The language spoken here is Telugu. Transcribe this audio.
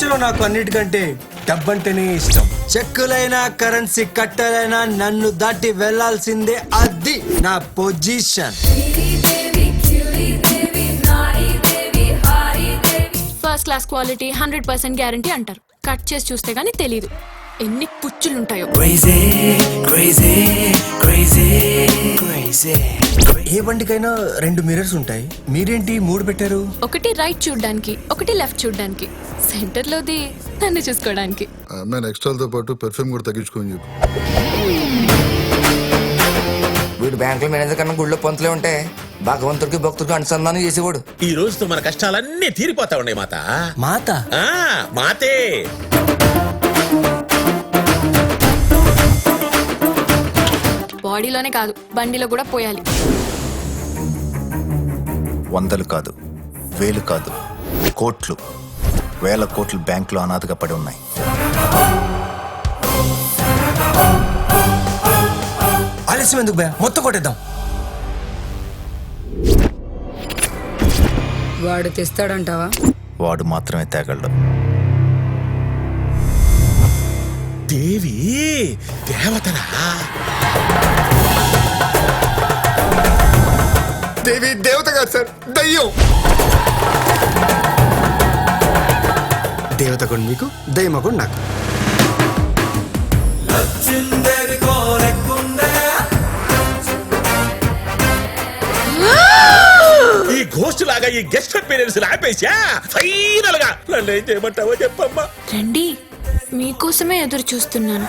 లైఫ్ లో నాకు అన్నిటికంటే డబ్బంటేనే ఇష్టం. చెక్కులైనా కరెన్సీ కట్టలైనా నన్ను దాటి వెళ్లాల్సిందే. అది నా position. First class quality 100% guarantee అంటారు. కట్ చేసి చూస్తే గానీ తెలీదు ఎన్ని పుచ్చులుంటాయో. ఏ బండికైనా 2 మిర్రర్స్ ఉంటాయి, మీరేంటి 3 పెట్టారు? ఒకటి రైట్ చూడ్డానికి, ఒకటి లెఫ్ట్ చూడ్డానికి, సెంటర్ లోది నన్ను చూసుకోవడానికి. అమ్మాయి ఎక్స్ట్రాలతో పాటు పెర్ఫ్యూమ్ కూడా తగ్గించుకొని చెప్పు. వీడు బ్యాంకుల మేనేజర్ కన్నా గుళ్ళో పొంతలే ఉంటే భగవంతుడికి భక్తుడికి అనుసంధానం చేసేవాడు. ఈ రోజుతో మన కష్టాలన్నీ తీరిపోతా ఉన్నాయి మాత. మాత మాతే. బాడీలోనే కాదు బండిలో కూడా పోయాలి. 100 కాదు, 1000 కాదు, కోట్లు, 1000 కోట్లు బ్యాంకులో అనాథగా పడి ఉన్నాయి. ఆలస్యం ఎందుకు భయ, మొత్తం కొట్టేద్దాం. వాడు తెస్తాడంటావా? వాడు మాత్రమే తేగలడు. దేవి దేవతరా? దేవి దేవత కాదు సార్, దయ్యం. దేవత కూడా మీకు, దయ్యమ కూడా నాకు. ఈ గోస్ట్ లాగా ఈ గెస్ట్ అపీరెన్స్ ఆపేసా ఫైనల్ గా నన్ను ఏం చేయమంటావో చెప్పమ్మా. రండి, మీకోసమే ఎదురు చూస్తున్నాను.